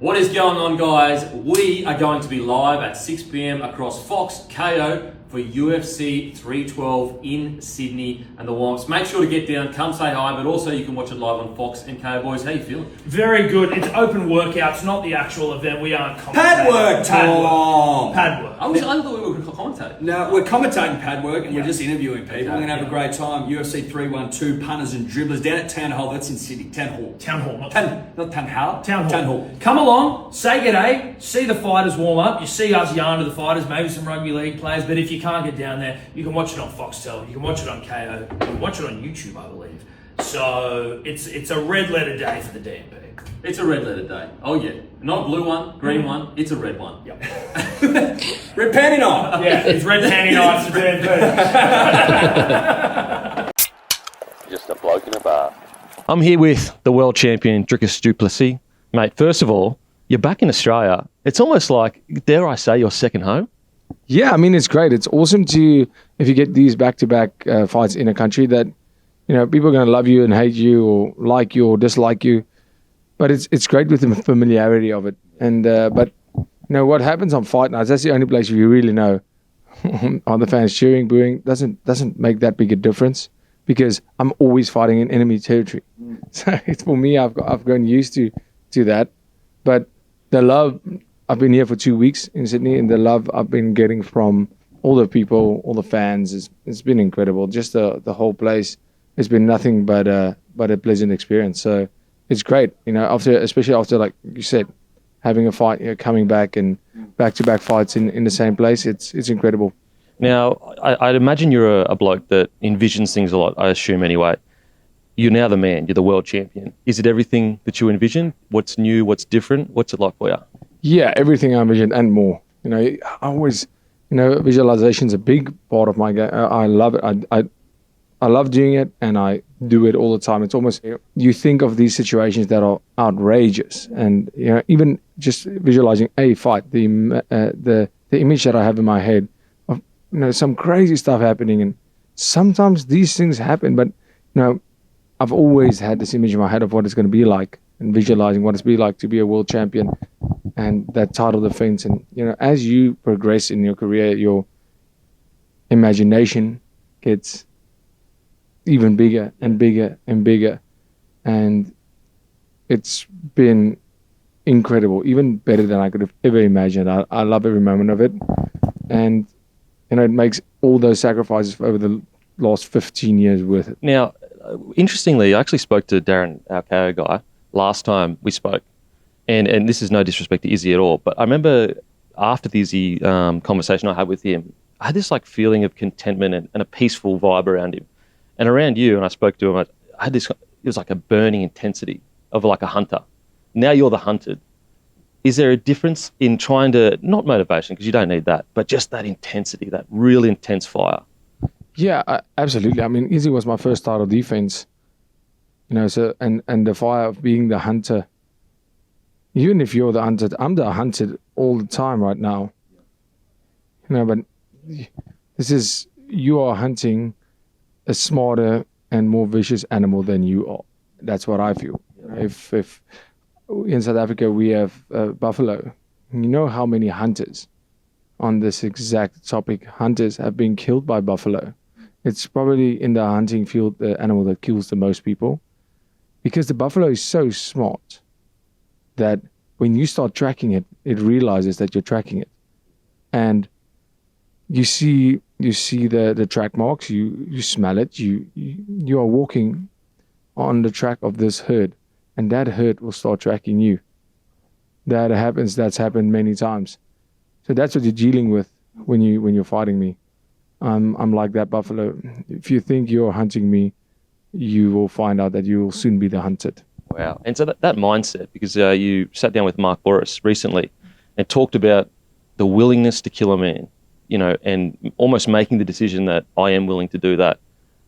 What is going on, guys? We are going to be live at 6 p.m. across Fox KO for UFC 312 in Sydney and the Wonks. Make sure to get down, come say hi, but also you can watch it live on Fox and KO. Boys, how you feeling? Very good. It's open workouts, not the actual event. We aren't commentating. Pad work, Tom! Pad work. I thought we were commentating. No, we're commentating pad work and we're just interviewing people. Okay, We're going to have a great time. UFC 312, punters and dribblers down at Town Hall. That's in Sydney. Town Hall. Town Hall, Not Town Hall. Town Hall. Come along, say g'day, see the fighters warm up. You see us yarn to the fighters, maybe some rugby league players, but if you can't get down there, you can watch it on Foxtel, you can watch it on KO, you can watch it on YouTube, I believe. So it's a red letter day for the DMP. It's a red letter day. Oh yeah. Not a blue one, green one, it's a red one. Yep. Red panty night. Yeah, it's red panty night for DMP. Just a bloke in a bar. I'm here with the world champion, Dricus Plessis. Mate, first of all, you're back in Australia. It's almost like, dare I say, your second home? Yeah, I mean, it's great. It's awesome if you get these back-to-back fights in a country that, you know, people are going to love you and hate you or like you or dislike you. But it's great with the familiarity of it. And but, you know, what happens on fight nights, that's the only place you really know. Are the fans cheering, booing? Doesn't make that big a difference because I'm always fighting in enemy territory. So it's, for me, I've grown used to that. But the love, I've been here for 2 weeks in Sydney, and the love I've been getting from all the people, all the fans, it's been incredible. Just the whole place has been nothing but a pleasant experience. So it's great, you know, especially after, like you said, having a fight, you know, coming back and back-to-back fights in the same place. It's incredible. Now, I'd imagine you're a bloke that envisions things a lot, I assume anyway. You're now the man, you're the world champion. Is it everything that you envision? What's new, what's different? What's it like for you? Yeah, everything I envision and more. You know, I always, you know, visualization is a big part of my game. I love it. I love doing it, and I do it all the time. It's almost, you think of these situations that are outrageous, and, you know, even just visualizing a fight, the image that I have in my head of, you know, some crazy stuff happening, and sometimes these things happen, but, you know, I've always had this image in my head of what it's going to be like, and visualizing what it's be like to be a world champion and that title defense. And, you know, as you progress in your career, your imagination gets even bigger and bigger and bigger. And it's been incredible, even better than I could have ever imagined. I love every moment of it. And, you know, it makes all those sacrifices over the last 15 years worth it. Now, interestingly, I actually spoke to Darren, our KO guy, last time we spoke. And this is no disrespect to Izzy at all, but I remember after the Izzy conversation I had with him, I had this like feeling of contentment and a peaceful vibe around him. And around you, and I spoke to him, I had this, it was like a burning intensity of like a hunter. Now you're the hunted. Is there a difference in trying to, not motivation, because you don't need that, but just that intensity, that real intense fire? Yeah, absolutely. I mean, Izzy was my first title defense, you know, so, and the fire of being the hunter. Even if you're the hunted, I'm the hunted all the time right now. You know, but you are hunting a smarter and more vicious animal than you are. That's what I feel. If in South Africa we have buffalo, you know how many hunters on this exact topic, hunters have been killed by buffalo. It's probably in the hunting field the animal that kills the most people, because the buffalo is so smart that when you start tracking it, it realizes that you're tracking it. And you see the track marks, you smell it, you are walking on the track of this herd, and that herd will start tracking you. That's happened many times. So that's what you're dealing with when you're fighting me. I'm like that buffalo. If you think you're hunting me, you will find out that you will soon be the hunted. Wow. And so that mindset, because you sat down with Mark Boris recently and talked about the willingness to kill a man, you know, and almost making the decision that I am willing to do that.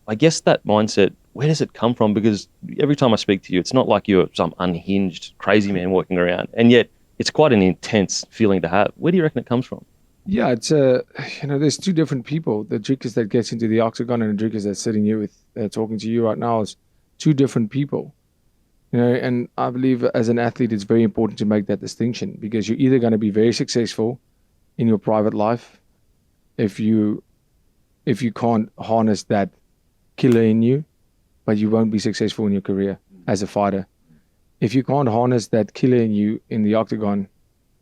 I guess that mindset, where does it come from? Because every time I speak to you, it's not like you're some unhinged, crazy man walking around. And yet it's quite an intense feeling to have. Where do you reckon it comes from? Yeah, it's you know, there's two different people. The Dricus that gets into the octagon and the Dricus that's sitting here with talking to you right now is two different people. And I believe as an athlete, it's very important to make that distinction, because you're either going to be very successful in your private life if you can't harness that killer in you, but you won't be successful in your career as a fighter. If you can't harness that killer in you in the octagon,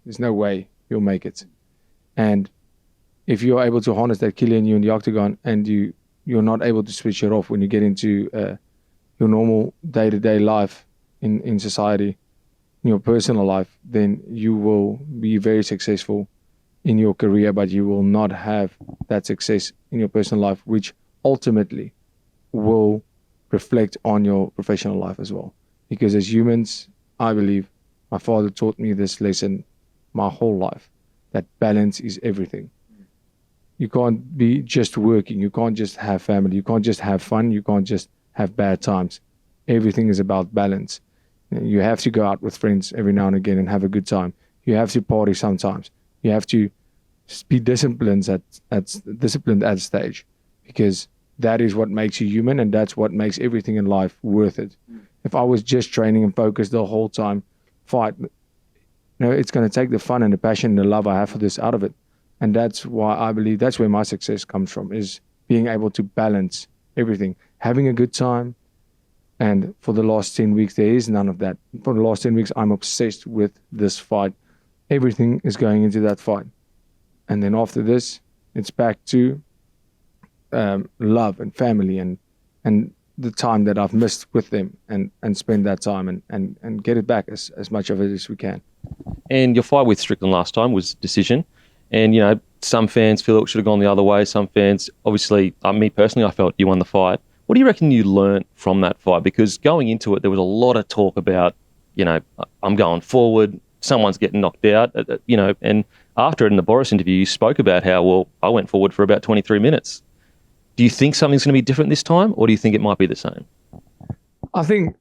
there's no way you'll make it. And if you're able to harness that killer in you in the octagon, and you're not able to switch it off when you get into your normal day-to-day life in society, in your personal life, then you will be very successful in your career, but you will not have that success in your personal life, which ultimately will reflect on your professional life as well. Because as humans, I believe, my father taught me this lesson my whole life, that balance is everything. You can't be just working. You can't just have family. You can't just have fun. You can't just have bad times. Everything is about balance. You have to go out with friends every now and again and have a good time. You have to party sometimes. You have to be disciplined at stage, because that is what makes you human, and that's what makes everything in life worth it. If I was just training and focused the whole time, fight, it's going to take the fun and the passion and the love I have for this out of it. And that's why I believe that's where my success comes from, is being able to balance everything, having a good time. And for the last 10 weeks, there is none of that. For the last 10 weeks, I'm obsessed with this fight. Everything is going into that fight. And then after this, it's back to love and family and the time that I've missed with them, and spend that time and get it back as much of it as we can. And your fight with Strickland last time was decision. And, some fans feel it should have gone the other way. Some fans, obviously, me personally, I felt you won the fight. What do you reckon you learnt from that fight? Because going into it, there was a lot of talk about, I'm going forward, someone's getting knocked out, and after it in the Boris interview, you spoke about how, well, I went forward for about 23 minutes. Do you think something's going to be different this time, or do you think it might be the same? I think,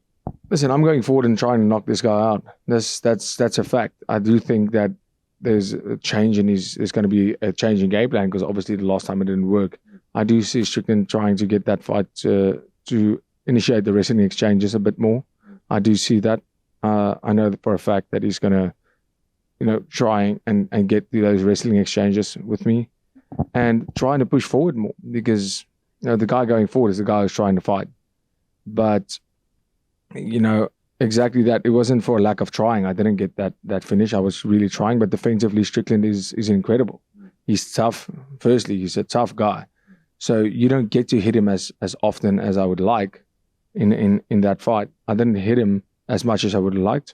listen, I'm going forward and trying to knock this guy out. That's a fact. I do think that there's a change there's going to be a change in game plan, because obviously the last time it didn't work. I do see Strickland trying to get that fight to initiate the wrestling exchanges a bit more. I do see that. I know for a fact that he's going to, try and get those wrestling exchanges with me, and trying to push forward more, because the guy going forward is the guy who's trying to fight. But exactly that. It wasn't for a lack of trying. I didn't get that finish. I was really trying, but defensively, Strickland is incredible. He's tough. Firstly, he's a tough guy. So you don't get to hit him as often as I would like in that fight. I didn't hit him as much as I would have liked.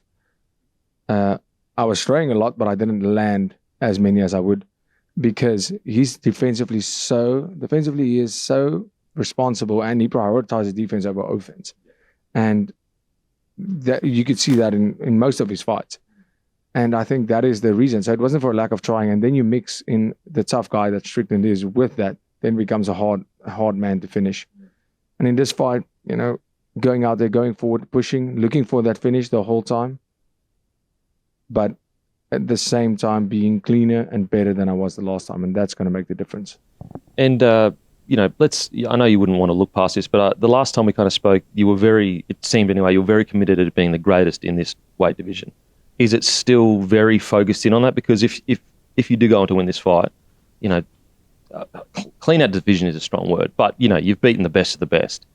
I was throwing a lot, but I didn't land as many as I would, because he's defensively he is so responsible, and he prioritizes defense over offense. And that you could see that in most of his fights. And I think that is the reason. So it wasn't for a lack of trying. And then you mix in the tough guy that Strickland is with that, then becomes a hard man to finish. And in this fight, going out there, going forward, pushing, looking for that finish the whole time, but at the same time being cleaner and better than I was the last time. And that's going to make the difference. And, I know you wouldn't want to look past this, but the last time we kind of spoke, it seemed anyway, you were very committed to being the greatest in this weight division. Is it still very focused in on that? Because if you do go on to win this fight, clean out division is a strong word, but, you've beaten the best of the best.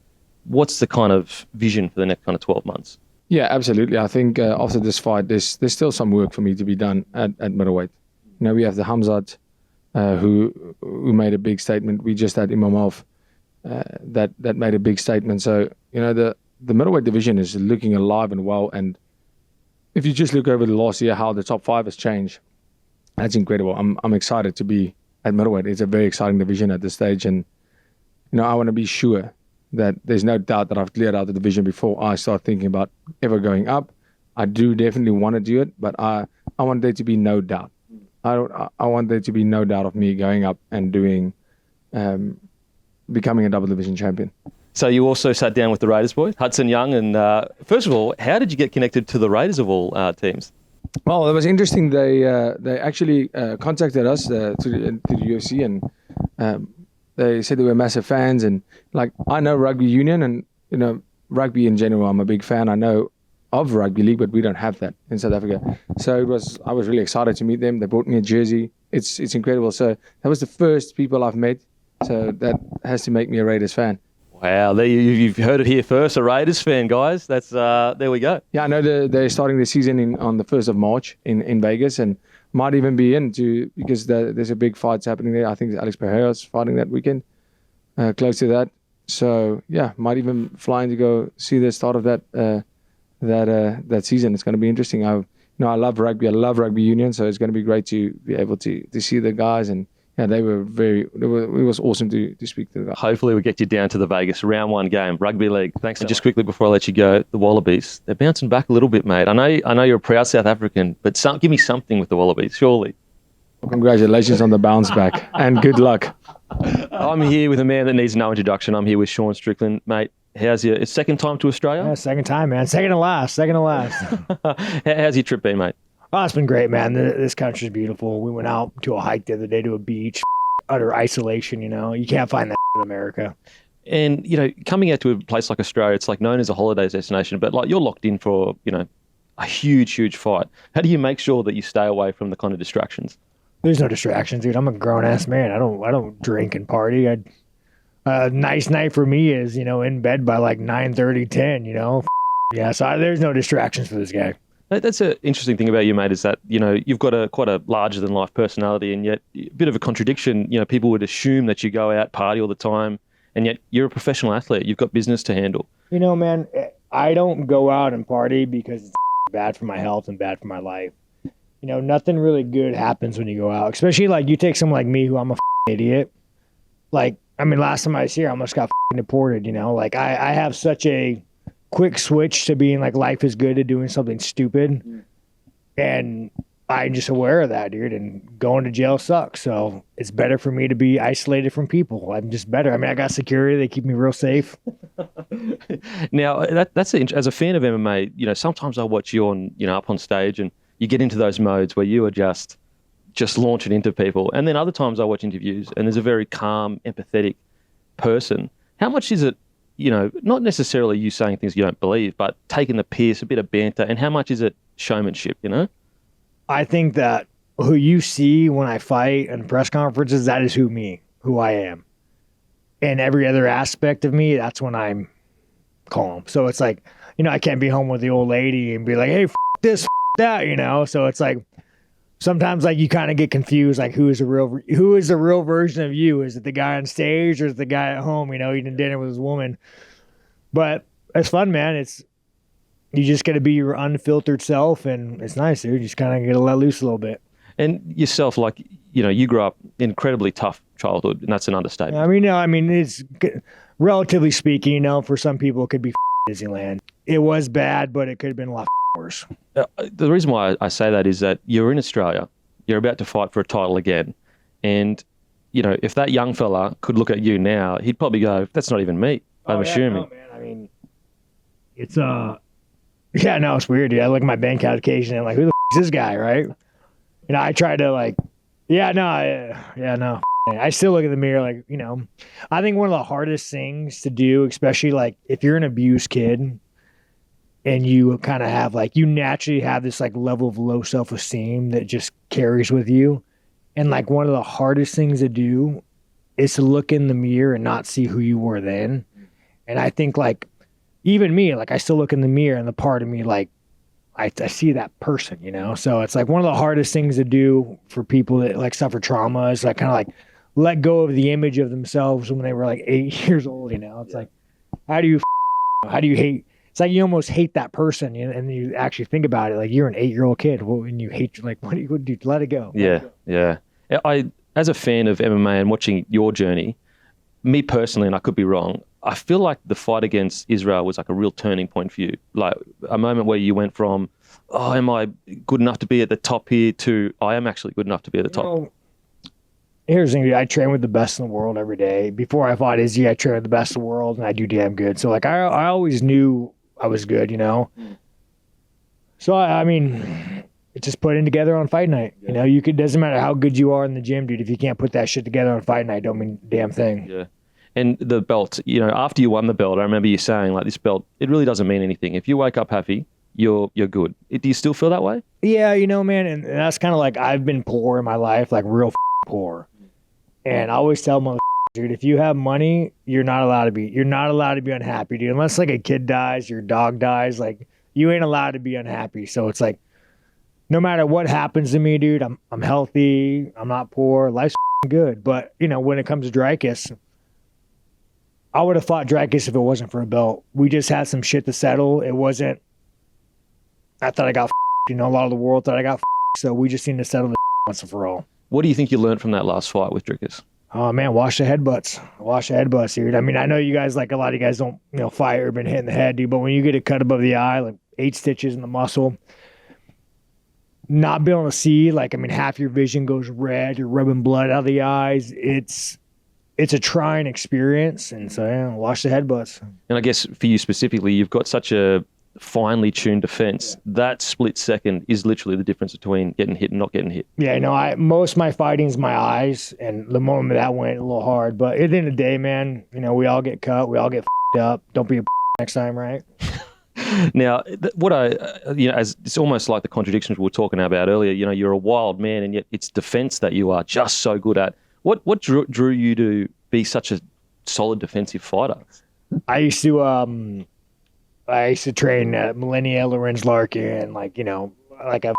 What's the kind of vision for the next kind of 12 months? Yeah, absolutely. I think after this fight, there's still some work for me to be done at middleweight. We have the Hamzat, who made a big statement. We just had Imamov that made a big statement. So, the middleweight division is looking alive and well. And if you just look over the last year, how the top 5 has changed, that's incredible. I'm excited to be at middleweight. It's a very exciting division at this stage. And, I want to be sure that there's no doubt that I've cleared out the division before I start thinking about ever going up. I do definitely want to do it, but I want there to be no doubt. I want there to be no doubt of me going up and doing, becoming a double division champion. So you also sat down with the Raiders boys, Hudson Young, and first of all, how did you get connected to the Raiders of all teams? Well, it was interesting. They actually contacted us to the UFC, and they said they were massive fans. And I know rugby union, and rugby in general, I'm a big fan. I know of rugby league, but we don't have that in South Africa. So I was really excited to meet them. They bought me a jersey. It's incredible. So that was the first people I've met. So that has to make me a Raiders fan. Wow, there you've heard it here first. A Raiders fan, guys. That's there we go. Yeah, I know they're starting the season on the 1st of March in Vegas, and might even be because there's a big fights happening there. I think Alex Pereira's fighting that weekend, close to that. So yeah, might even fly in to go see the start of that season. It's going to be interesting. I love rugby. I love rugby union, so it's going to be great to be able to see the guys. And yeah, it was awesome to speak to them. Hopefully we get you down to the Vegas round 1 game, rugby league. Thanks. And just quickly before I let you go, the Wallabies, they're bouncing back a little bit, mate. I know you're a proud South African, but give me something with the Wallabies, surely. Well, congratulations on the bounce back and good luck. I'm here with a man that needs no introduction. I'm here with Sean Strickland, mate. How's your second time to Australia? Yeah, second time, man. Second to last. How's your trip been, mate? Oh, it's been great, man. This country's beautiful. We went out to a hike the other day to a beach, utter isolation, You can't find that in America. And, coming out to a place like Australia, it's like known as a holiday destination, but like you're locked in for, a huge, huge fight. How do you make sure that you stay away from the kind of distractions? There's no distractions, dude. I'm a grown-ass man. I don't drink and party. A nice night for me is, in bed by like 9:30, 10, Yeah, so there's no distractions for this guy. That's an interesting thing about you, mate, is that, you've got quite a larger-than-life personality, and yet a bit of a contradiction. People would assume that you go out, party all the time, and yet you're a professional athlete. You've got business to handle. Man, I don't go out and party because it's bad for my health and bad for my life. Nothing really good happens when you go out, especially like you take someone like me who I'm a idiot. Last time I was here, I almost got deported, I have such a quick switch to being like life is good to doing something stupid. And I'm just aware of that, dude. And going to jail sucks. So it's better for me to be isolated from people. I'm just better. I got security. They keep me real safe. Now, as a fan of MMA, sometimes I watch you up on stage and you get into those modes where you are just launching into people. And then other times I watch interviews and there's a very calm, empathetic person. How much is it, not necessarily you saying things you don't believe, but taking the piss, a bit of banter, and how much is it showmanship, I think that who you see when I fight in press conferences, that is who I am. And every other aspect of me, that's when I'm calm. So it's like, I can't be home with the old lady and be like, hey, this, that, So it's like, sometimes like you kind of get confused, like who is the real version of you? Is it the guy on stage or is it the guy at home, eating dinner with his woman? But it's fun, man. You just got to be your unfiltered self, and it's nice, dude. You just kind of get to let loose a little bit. And yourself, like, you grew up incredibly tough childhood, and that's an understatement. It's relatively speaking, for some people it could be Disneyland. It was bad, but it could have been a lot worse. The reason why I say that is that you're in Australia, you're about to fight for a title again, and if that young fella could look at you now, he'd probably go, "That's not even me." I'm assuming. No, man. It's it's weird, dude. I look at my bank account occasionally and I'm like, who the is this guy, right? I try to I still look in the mirror like, I think one of the hardest things to do, especially like if you're an abused kid and you kind of have you naturally have this like level of low self-esteem that just carries with you. And like one of the hardest things to do is to look in the mirror and not see who you were then. And I think like, even me, like I still look in the mirror and the part of me, like I see that person, So it's like one of the hardest things to do for people that like suffer trauma is like kind of like let go of the image of themselves when they were like 8 years old, It's like, how do you hate? It's like you almost hate that person, and you actually think about it, like you're an 8-year-old kid, and you hate, like, what do you do? Let it go. Yeah. As a fan of MMA and watching your journey, me personally, and I could be wrong, I feel like the fight against Israel was like a real turning point for you. Like a moment where you went from, oh, am I good enough to be at the top here, to I am actually good enough to be at the top. Here's the thing, dude. I train with the best in the world every day. Before I fought Izzy, I trained with the best in the world, and I do damn good. So like I always knew I was good, So I mean, it's just putting together on fight night. Doesn't matter how good you are in the gym, dude. If you can't put that shit together on fight night, don't mean a damn thing. Yeah. And the belt, after you won the belt, I remember you saying, like, this belt, it really doesn't mean anything. If you wake up happy, you're good. Do you still feel that way? Yeah, man, and that's kind of like I've been poor in my life, like real poor. And I always tell motherfuckers, dude, if you have money, you're not allowed to be unhappy, dude. Unless like a kid dies, your dog dies, like you ain't allowed to be unhappy. So it's like, no matter what happens to me, dude, I'm healthy, I'm not poor, life's good. But when it comes to Dricus, I would have fought Dricus if it wasn't for a belt. We just had some shit to settle. It wasn't. I thought I got, a lot of the world thought I got, so we just need to settle the once and for all. What do you think you learned from that last fight with Dricus? Oh man, wash the headbutts. Wash the headbutts, dude. I mean, I know you guys, like a lot of you guys don't, fight or been hit in the head, dude. But when you get a cut above the eye, like 8 stitches in the muscle, not being able to see, like, I mean, half your vision goes red. You're rubbing blood out of the eyes. It's a trying experience, and so yeah, wash the headbutts. And I guess for you specifically, you've got such a finely tuned defense. That split second is literally the difference between getting hit and not getting hit. Yeah, most of my fighting's my eyes, and the moment that went a little hard. But at the end of the day, man, we all get cut, we all get up. Don't be a next time, right? Now, what as it's almost like the contradictions we were talking about earlier. You're a wild man, and yet it's defense that you are just so good at. What drew you to be such a solid defensive fighter? I used to train Millennia, Lorenz Larkin, like a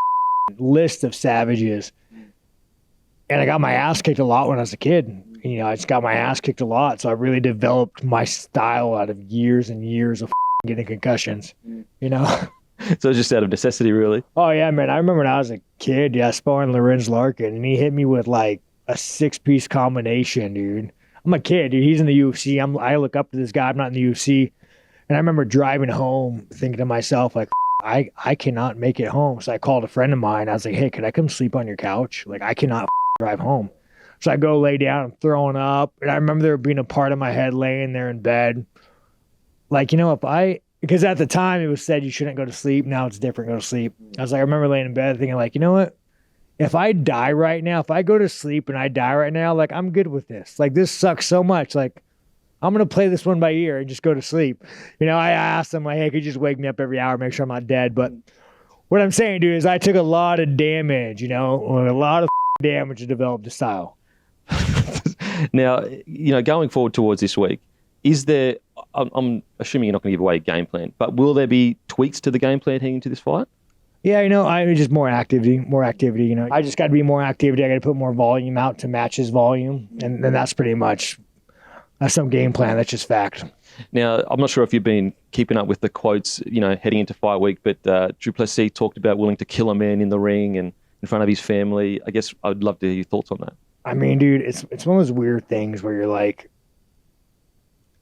list of savages. And I got my ass kicked a lot when I was a kid. I just got my ass kicked a lot. So I really developed my style out of years and years of getting concussions, So it's just out of necessity, really? Oh, yeah, man. I remember when I was a kid, sparring Lorenz Larkin, and he hit me with like a 6-piece combination, dude. I'm a kid, dude. He's in the UFC. I look up to this guy. I'm not in the UFC. And I remember driving home thinking to myself, like, I cannot make it home. So I called a friend of mine. I was like, hey, could I come sleep on your couch? Like, I cannot drive home. So I go lay down, I'm throwing up. And I remember there being a part of my head laying there in bed. Like, because at the time it was said you shouldn't go to sleep. Now it's different, go to sleep. I was like, I remember laying in bed thinking like, you know what? If I die right now, if I go to sleep and I die right now, like, I'm good with this. Like, this sucks so much. Like, I'm going to play this one by ear and just go to sleep. I asked him, like, hey, could you just wake me up every hour, make sure I'm not dead? But what I'm saying, dude, is I took a lot of damage, a lot of damage to develop the style. Now, going forward towards this week, is there, I'm assuming you're not going to give away a game plan, but will there be tweaks to the game plan heading into this fight? Yeah, I just more activity. I just got to be more activity. I got to put more volume out to match his volume. And then that's pretty much, that's some game plan. That's just fact. Now, I'm not sure if you've been keeping up with the quotes, heading into fight week, but Plessis talked about willing to kill a man in the ring and in front of his family. I guess I'd love to hear your thoughts on that. I mean, dude, it's one of those weird things where you're like,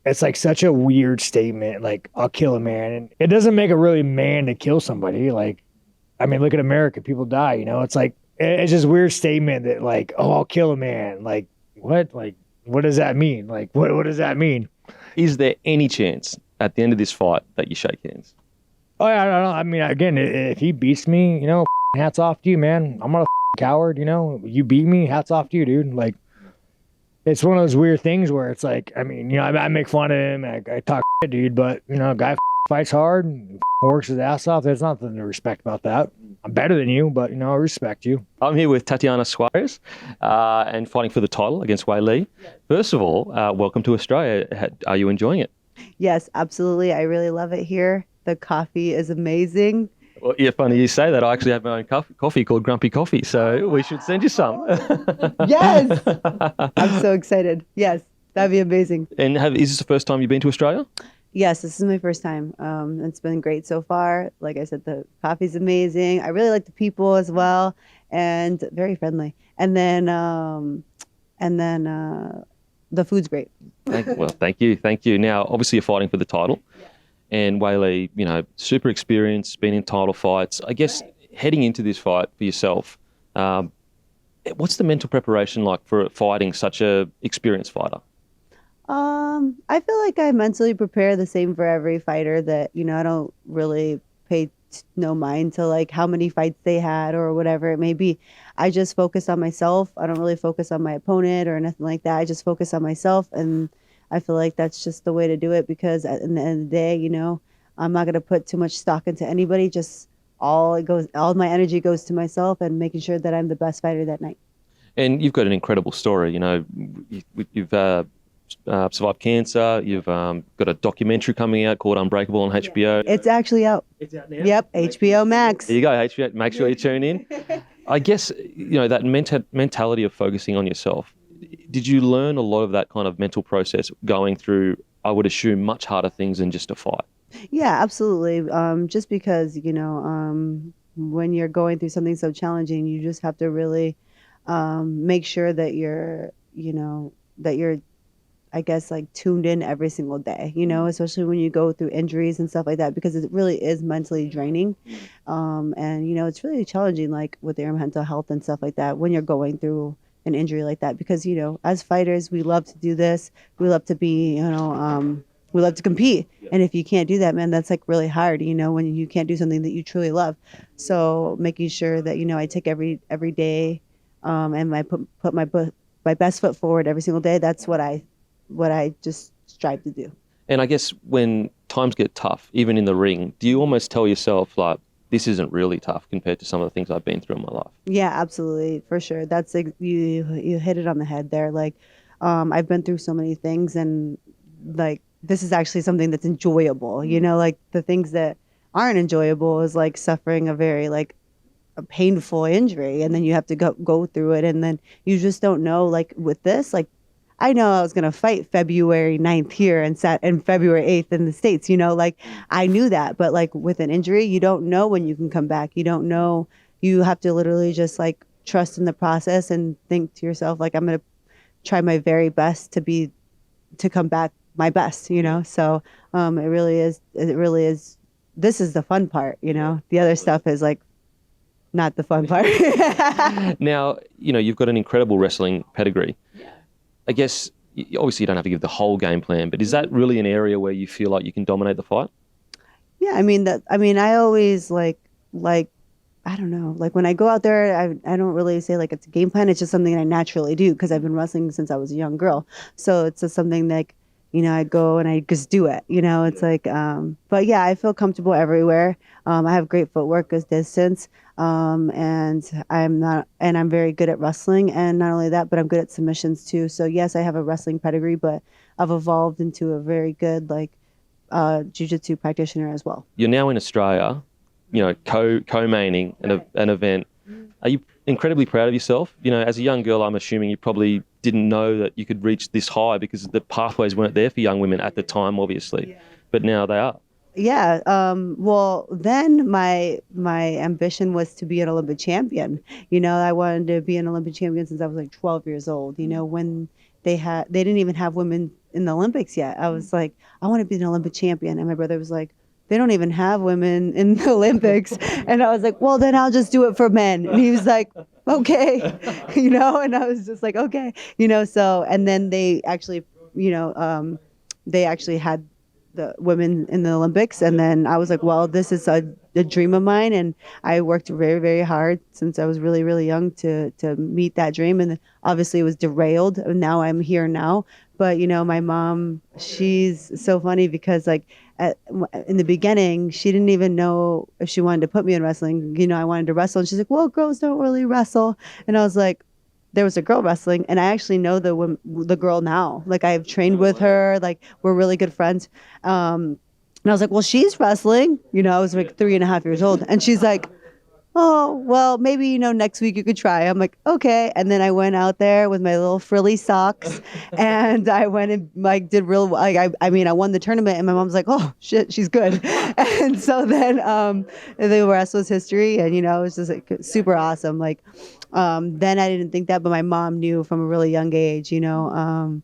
it's like such a weird statement, like, I'll kill a man. And it doesn't make a really man to kill somebody. Like, I mean, look at America. People die, It's like, it's just a weird statement that like, oh, I'll kill a man. Like, what? Like, what does that mean? Like, what does that mean? Is there any chance at the end of this fight that you shake hands? Oh, yeah, I don't know. I mean, again, if he beats me, hats off to you, man. I'm not a coward, You beat me, hats off to you, dude. Like, it's one of those weird things where it's like, I mean, I make fun of him, and I talk shit, dude, but, a guy fights hard and works his ass off. There's nothing to respect about that. I'm better than you, but, I respect you. I'm here with TATIANA Suarez and fighting for the title against Wei Li. First of all, welcome to Australia. Are you enjoying it? Yes, absolutely. I really love it here. The coffee is amazing. Well, yeah, funny you say that. I actually have my own coffee called Grumpy Coffee, so we should send you some. Yes! I'm so excited. Yes, that'd be amazing. And is this the first time you've been to Australia? Yes, this is my first time. It's been great so far. Like I said, the coffee's amazing. I really like the people as well, and very friendly. And then the food's great. Thank you. Now, obviously, you're fighting for the title, and Wei Li, super experienced, been in title fights. I guess heading into this fight for yourself, what's the mental preparation like for fighting such a experienced fighter? I feel like I mentally prepare the same for every fighter that, I don't really pay no mind to like how many fights they had or whatever it may be. I just focus on myself. I don't really focus on my opponent or nothing like that. I just focus on myself, and I feel like that's just the way to do it because at the end of the day, I'm not going to put too much stock into anybody. Just all my energy goes to myself and making sure that I'm the best fighter that night. And you've got an incredible story. You know, you've survived cancer. You've got a documentary coming out called Unbreakable on HBO. It's actually out. It's out now. Yep, HBO Max. There you go, HBO. Make sure you tune in. I guess, you know, that mentality of focusing on yourself. Did you learn a lot of that kind of mental process going through, I would assume, much harder things than just a fight? Yeah, absolutely. Just because, you know, when you're going through something so challenging, you just have to really make sure that you're, you know, I guess, like tuned in every single day, you know, especially when you go through injuries and stuff like that, because it really is mentally draining. And, you know, it's really challenging, like with your mental health and stuff like that, when you're going through an injury like that, because, you know, as fighters, we love to do this. We love to be, you know, we love to compete. And if you can't do that, man, that's like really hard, you know, when you can't do something that you truly love. So making sure that, you know, I take every day and I put my best foot forward every single day. That's what I just strive to do. And I guess when times get tough, even in the ring, do you almost tell yourself, like, this isn't really tough compared to some of the things I've been through in my life? Yeah, absolutely, for sure. That's like, you hit it on the head there. Like, I've been through so many things, and like, this is actually something that's enjoyable. You know, like the things that aren't enjoyable is like suffering a very like a painful injury, and then you have to go through it, and then you just don't know. Like with this, like, I know I was going to fight February 9th here and February 8th in the States, you know, like I knew that. But like with an injury, you don't know when you can come back. You don't know. You have to literally just like trust in the process and think to yourself, like, I'm going to try my very best to come back my best, you know. So it really is. This is the fun part, you know. The other stuff is like not the fun part. Now, you know, you've got an incredible wrestling pedigree. I guess, obviously you don't have to give the whole game plan, but is that really an area where you feel like you can dominate the fight? Yeah, I mean, I always like, I don't know, like when I go out there, I don't really say like it's a game plan. It's just something I naturally do because I've been wrestling since I was a young girl. So it's just something like, you know, I go and I just do it, you know. It's like, but yeah, I feel comfortable everywhere. I have great footwork, good distance. And I'm very good at wrestling, and not only that, but I'm good at submissions too. So yes, I have a wrestling pedigree, but I've evolved into a very good like jiu-jitsu practitioner as well. You're now in Australia, you know, co-maining an event. Are you incredibly proud of yourself? You know, as a young girl, I'm assuming you probably didn't know that you could reach this high because the pathways weren't there for young women at the time, obviously, but now they are. Yeah. Well, then my ambition was to be an Olympic champion. You know, I wanted to be an Olympic champion since I was like 12 years old. You know, when they didn't even have women in the Olympics yet. I was like, I want to be an Olympic champion. And my brother was like, they don't even have women in the Olympics. And I was like, well, then I'll just do it for men. And he was like, okay, you know, and I was just like, okay, you know, so, and then they actually, you know, they actually had the women in the Olympics. And then I was like, well, this is a dream of mine. And I worked very, very hard since I was really, really young to meet that dream. And obviously it was derailed. And now I'm here now. But, you know, my mom, she's so funny because like in the beginning, she didn't even know if she wanted to put me in wrestling. You know, I wanted to wrestle. And she's like, well, girls don't really wrestle. And I was like, there was a girl wrestling, and I actually know the girl now. Like I've trained with her, like we're really good friends. And I was like, well, she's wrestling. You know, I was like 3.5 years old, and she's like, oh, well, maybe, you know, next week you could try. I'm like, okay. And then I went out there with my little frilly socks, and I went and like did real. Like I mean, I won the tournament, and my mom's like, oh shit, she's good. And so then the rest was history, and you know, it was just like super awesome. Like. Then I didn't think that, but my mom knew from a really young age, you know,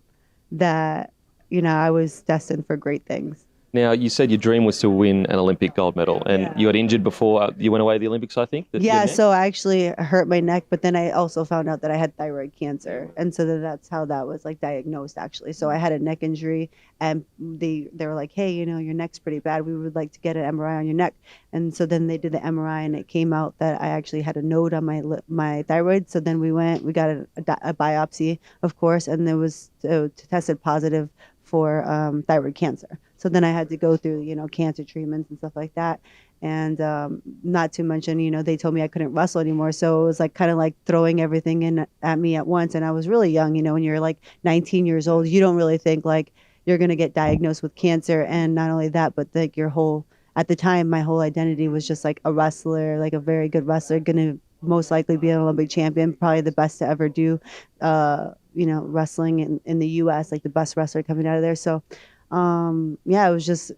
that, you know, I was destined for great things. Now, you said your dream was to win an Olympic gold medal, and you got injured before you went away to the Olympics, I think? Yeah, so I actually hurt my neck, but then I also found out that I had thyroid cancer. And so that's how that was like diagnosed, actually. So I had a neck injury, and they were like, hey, you know, your neck's pretty bad. We would like to get an MRI on your neck. And so then they did the MRI, and it came out that I actually had a node on my thyroid. So then we got a biopsy, of course, and it tested positive for thyroid cancer. So then I had to go through, cancer treatments and stuff like that. And not to mention, they told me I couldn't wrestle anymore. So it was like kind of like throwing everything in at me at once. And I was really young, when you're like 19 years old, you don't really think like you're going to get diagnosed with cancer. And not only that, but like at the time, my whole identity was just like a wrestler, like a very good wrestler, going to most likely be an Olympic champion, probably the best to ever do, wrestling in the U.S., like the best wrestler coming out of there. So, it was just,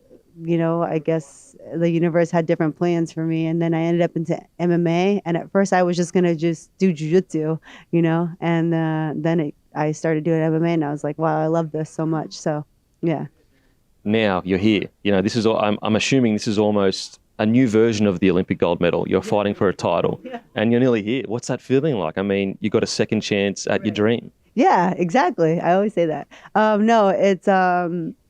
I guess the universe had different plans for me. And then I ended up into MMA. And at first I was just going to just do jiu-jitsu, and then I started doing MMA and I was like, wow, I love this so much. So, yeah. Now you're here. This is. I'm assuming this is almost a new version of the Olympic gold medal. You're fighting for a title, and you're nearly here. What's that feeling like? I mean, you got a second chance at your dream. Yeah, exactly. I always say that. No,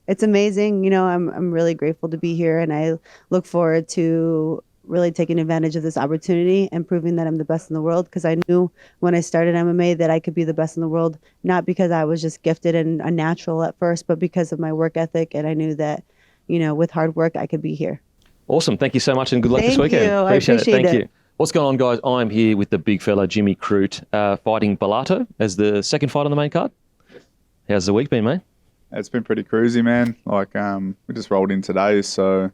it's amazing. I'm really grateful to be here, and I look forward to really taking advantage of this opportunity and proving that I'm the best in the world, because I knew when I started MMA that I could be the best in the world, not because I was just gifted and a natural at first, but because of my work ethic. And I knew that, with hard work, I could be here. Awesome. Thank you so much and good luck this Thank weekend. you. I appreciate it. Thank you. What's going on, guys? I'm here with the big fella, Jimmy Crute, fighting Bellato as the second fight on the main card. How's the week been, mate? It's been pretty cruisy, man. Like, we just rolled in today, so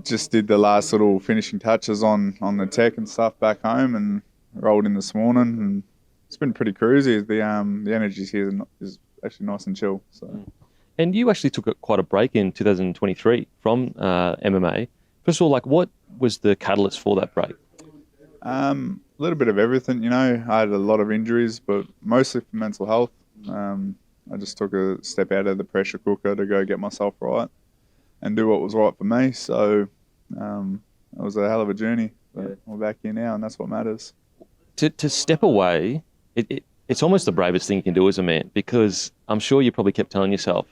just did the last little finishing touches on the tech and stuff back home, and rolled in this morning, and it's been pretty cruisy. The energy here is actually nice and chill. So. And you actually took quite a break in 2023 from MMA. First of all, what was the catalyst for that break? A little bit of everything, I had a lot of injuries, but mostly for mental health. I just took a step out of the pressure cooker to go get myself right and do what was right for me. So it was a hell of a journey, but we're back here now, and that's what matters. To step away, it's almost the bravest thing you can do as a man, because I'm sure you probably kept telling yourself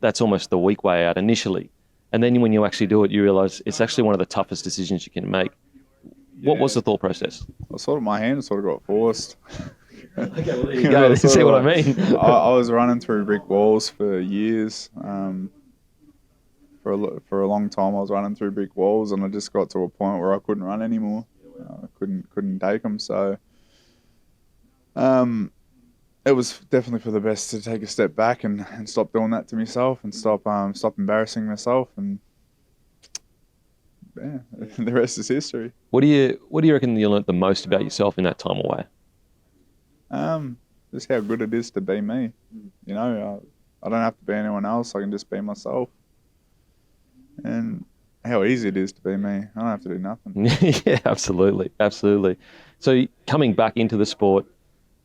that's almost the weak way out initially. And then when you actually do it, you realise it's actually one of the toughest decisions you can make. What was the thought process? Well, my hand sort of got forced. Okay, well, there you go. See what I mean? I was running through brick walls for years. For a long time, I was running through brick walls, and I just got to a point where I couldn't run anymore. I couldn't take them. So, it was definitely for the best to take a step back and stop doing that to myself, and stop embarrassing myself, and yeah, the rest is history. What do you reckon you learnt the most about yourself in that time away? Just how good it is to be me. I don't have to be anyone else. I can just be myself. And how easy it is to be me. I don't have to do nothing. Yeah, absolutely. So coming back into the sport,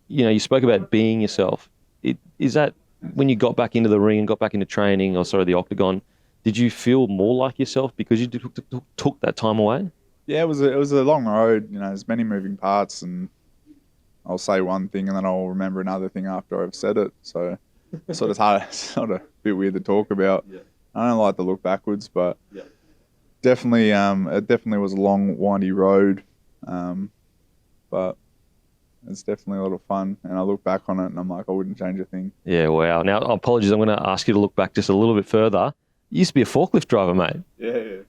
you spoke about being yourself. Is that when you got back into the ring and got back into training, the octagon, did you feel more like yourself because you took that time away? Yeah, it was a long road. There's many moving parts, and I'll say one thing and then I'll remember another thing after I've said it. So it's sort of a bit weird to talk about. Yeah. I don't like to look backwards, but definitely, it definitely was a long, windy road. But it's definitely a lot of fun, and I look back on it and I'm like, I wouldn't change a thing. Yeah, wow. Now, apologies, I'm going to ask you to look back just a little bit further. You used to be a forklift driver, mate. Yeah.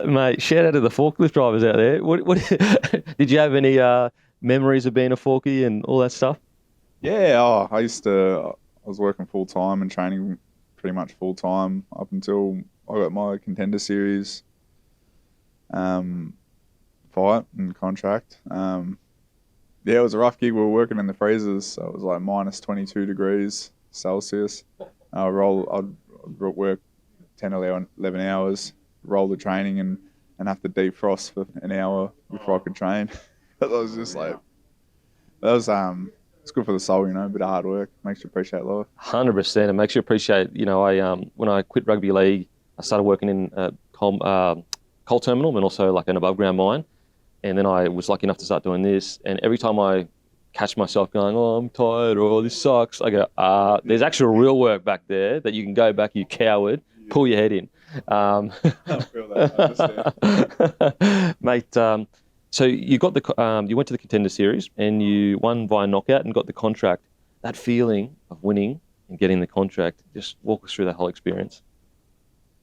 Mate, shout out to the forklift drivers out there. What did you have any memories of being a forkie and all that stuff? Yeah, I was working full time and training pretty much full time up until I got my Contender Series fight and contract. Yeah, it was a rough gig. We were working in the freezers, so it was like minus 22 degrees Celsius. I'd work 10 or 11 hours, roll the training and have to defrost for an hour before I could train. That was just like, it's good for the soul, a bit of hard work. Makes you appreciate life. 100%. It makes you appreciate, when I quit rugby league, I started working in a coal terminal and also like an above ground mine. And then I was lucky enough to start doing this. And every time I catch myself going, oh, I'm tired, or oh, this sucks, I go, there's actual real work back there that you can go back, you coward, pull your head in. I feel that, I understand. Mate, so you got you went to the Contender Series and you won via knockout and got the contract. That feeling of winning and getting the contract, just walk us through that whole experience.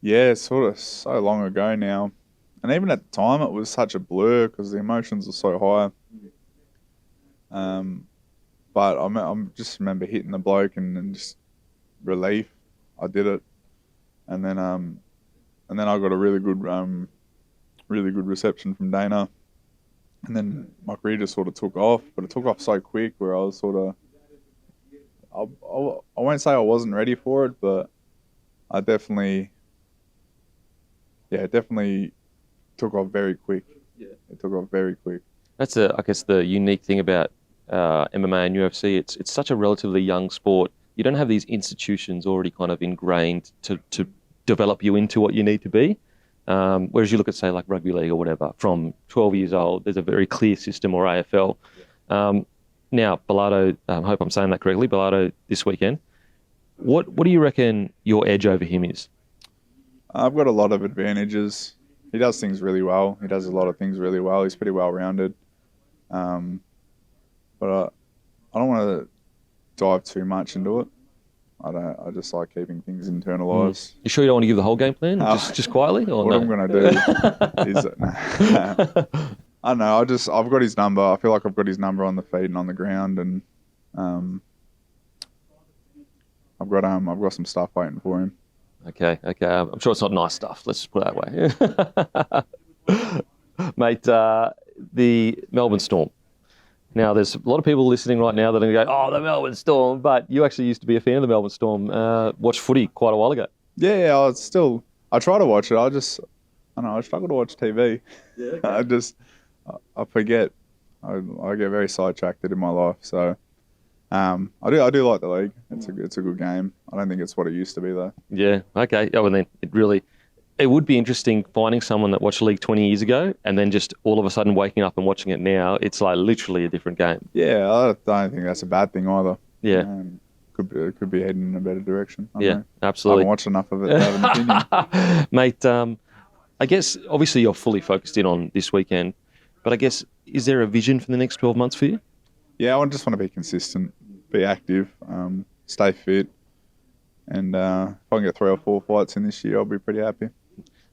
Yeah, sort of so long ago now. And even at the time, it was such a blur because the emotions were so high. But I'm just remember hitting the bloke and just relief. I did it, and then I got a really good reception from Dana, and then my career just sort of took off. But it took off so quick where I was sort of, I won't say I wasn't ready for it, but I definitely took off very quick. Yeah, it took off very quick. That's I guess the unique thing about MMA and UFC. It's such a relatively young sport. You don't have these institutions already kind of ingrained to develop you into what you need to be. Whereas you look at, say, like rugby league or whatever, from 12 years old, there's a very clear system, or AFL. Now, Bilardo, I hope I'm saying that correctly, Bilardo this weekend. What do you reckon your edge over him is? I've got a lot of advantages. He does things really well. He does a lot of things really well. He's pretty well-rounded. But I don't want to dive too much into it. I just like keeping things internalized. You sure you don't want to give the whole game plan, just quietly? Or what no? I'm going to do is, I don't know. I've got his number. I feel like I've got his number on the feet and on the ground, and I've got some stuff waiting for him. Okay. I'm sure it's not nice stuff. Let's just put it that way, mate. The Melbourne Storm. Now, there's a lot of people listening right now that are going to go, "Oh, the Melbourne Storm," but you actually used to be a fan of the Melbourne Storm. Watched footy quite a while ago. Yeah, I try to watch it. I don't know, I struggle to watch TV. Yeah, okay. I forget. I get very sidetracked in my life. So, I do like the league. It's a good game. I don't think it's what it used to be though. Yeah. Okay. Oh, well then it would be interesting finding someone that watched League 20 years ago and then just all of a sudden waking up and watching it now. It's like literally a different game. Yeah, I don't think that's a bad thing either. Yeah. Could be heading in a better direction. Absolutely. I haven't watched enough of it to have an opinion. Mate, I guess obviously you're fully focused in on this weekend, but I guess is there a vision for the next 12 months for you? Yeah, I just want to be consistent, be active, stay fit, and if I can get 3 or 4 fights in this year, I'll be pretty happy.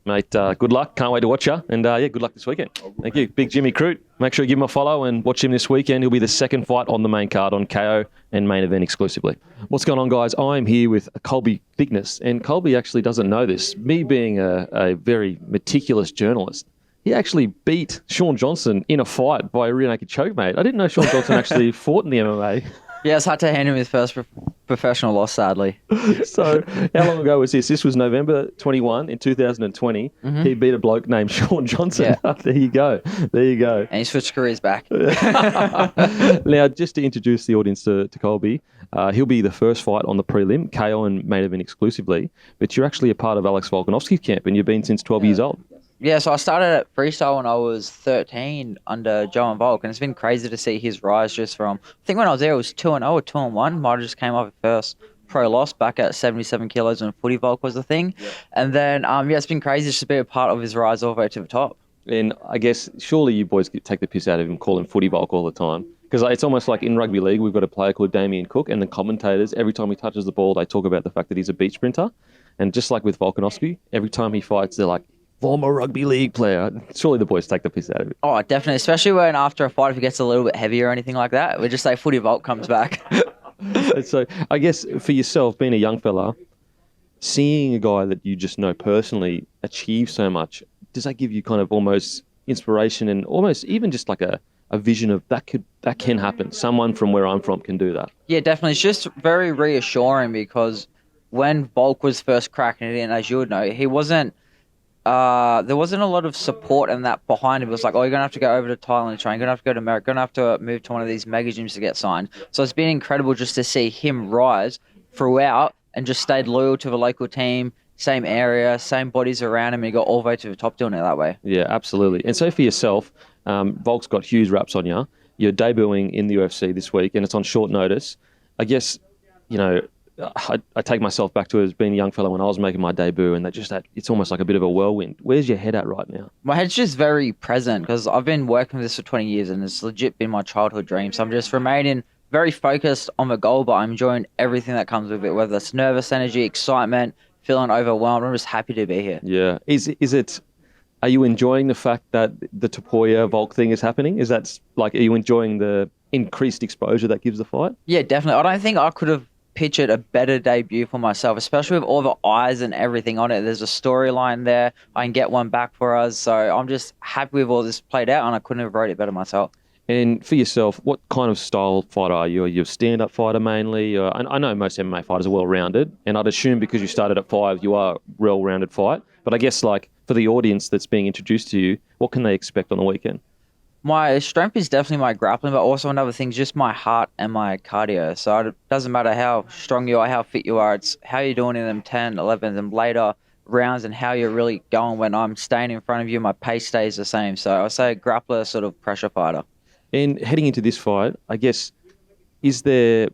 Mate, good luck. Can't wait to watch you. And good luck this weekend. Thank you. Big Jimmy Crute. Make sure you give him a follow and watch him this weekend. He'll be the second fight on the main card on KO and main event exclusively. What's going on, guys? I'm here with COLBY Thicknesse, and Colby actually doesn't know this. Me being a very meticulous journalist, he actually beat Sean Johnson in a fight by a rear naked choke, mate. I didn't know Sean Johnson actually fought in the MMA. Yeah, it's hard to hand him his first professional loss, sadly. So, how long ago was this? This was November 21 in 2020. Mm-hmm. He beat a bloke named Sean Johnson. Yeah. There you go. And he switched careers back. Now, just to introduce the audience to Colby, he'll be the first fight on the prelim, KO and main event exclusively. But you're actually a part of Alex Volkanovski's camp, and you've been since 12 years old. Yeah, so I started at freestyle when I was 13 under Joe and Volk, and it's been crazy to see his rise just from, I think when I was there it was 2-0 or 2-1. Might have just came off at first pro loss back at 77 kilos when footy Volk was the thing. Yeah. And then, it's been crazy just to be a part of his rise all the way to the top. And I guess surely you boys take the piss out of him calling footy Volk all the time. Because it's almost like in rugby league, we've got a player called Damien Cook, and the commentators, every time he touches the ball, they talk about the fact that he's a beach sprinter. And just like with Volkanovski, every time he fights, they're like, former rugby league player. Surely the boys take the piss out of it. Oh, definitely. Especially when after a fight, if it gets a little bit heavier or anything like that, we just say footy Volk comes back. So I guess for yourself, being a young fella, seeing a guy that you just know personally achieve so much, does that give you kind of almost inspiration and almost even just like a vision of that can happen? Someone from where I'm from can do that. Yeah, definitely. It's just very reassuring because when Volk was first cracking it in, as you would know, he wasn't there wasn't a lot of support and that behind him. It was like, oh, you're going to have to go over to Thailand to train. You're going to have to go to America. You're going to have to move to one of these mega gyms to get signed. So it's been incredible just to see him rise throughout and just stayed loyal to the local team, same area, same bodies around him, and he got all the way to the top doing it that way. Yeah, absolutely. And so for yourself, Volk's got huge raps on you. You're debuting in the UFC this week, and it's on short notice. I guess, I take myself back to as being a young fellow when I was making my debut, and it's almost like a bit of a whirlwind. Where's your head at right now? My head's just very present because I've been working with this for 20 years and it's legit been my childhood dream. So I'm just remaining very focused on the goal, but I'm enjoying everything that comes with it, whether it's nervous energy, excitement, feeling overwhelmed. I'm just happy to be here. Yeah. Is it? Are you enjoying the fact that the Tapoya Volk thing is happening? Is that like, are you enjoying the increased exposure that gives the fight? Yeah, definitely. I don't think I could have pictured a better debut for myself, especially with all the eyes and everything on it. There's a storyline there. I can get one back for us. So I'm just happy with all this played out, and I couldn't have wrote it better myself. And for yourself, what kind of style fighter are you? Are you a stand-up fighter mainly? I know most MMA fighters are well-rounded, and I'd assume because you started at 5, you are a well-rounded fight. But I guess, like, for the audience that's being introduced to you, what can they expect on the weekend? My strength is definitely my grappling, but also another thing, just my heart and my cardio. So it doesn't matter how strong you are, how fit you are, it's how you're doing in them 10, 11, and later rounds and how you're really going when I'm staying in front of you. My pace stays the same. So I say grappler, sort of pressure fighter. And heading into this fight, I guess, is there,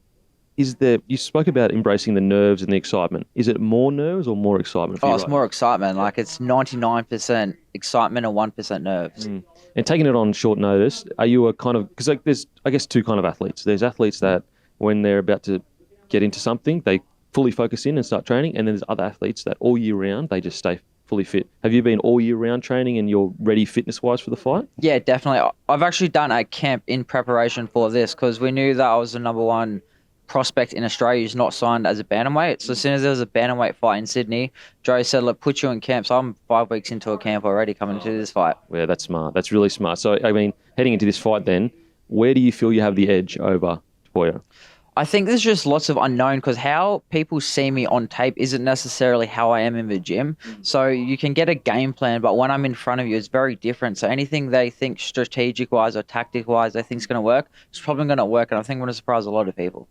you spoke about embracing the nerves and the excitement. Is it more nerves or more excitement for you? It's more excitement. Like, it's 99% excitement and 1% nerves. And taking it on short notice, are you a kind of, because like there's, I guess, two kind of athletes. There's athletes that when they're about to get into something, they fully focus in and start training. And then there's other athletes that all year round, they just stay fully fit. Have you been all year round training and you're ready fitness-wise for the fight? Yeah, definitely. I've actually done a camp in preparation for this because we knew that I was the number one prospect in Australia who's not signed as a bantamweight. So as soon as there was a bantamweight fight in Sydney, Joe said, look, put you in camp. So I'm 5 weeks into a camp already coming into this fight. Yeah, that's smart. That's really smart. So, I mean, heading into this fight then, where do you feel you have the edge over Tapoya? I think there's just lots of unknown because how people see me on tape isn't necessarily how I am in the gym. So you can get a game plan, but when I'm in front of you, it's very different. So anything they think strategic-wise or tactic-wise they think is going to work, it's probably going to work. And I think I'm going to surprise a lot of people.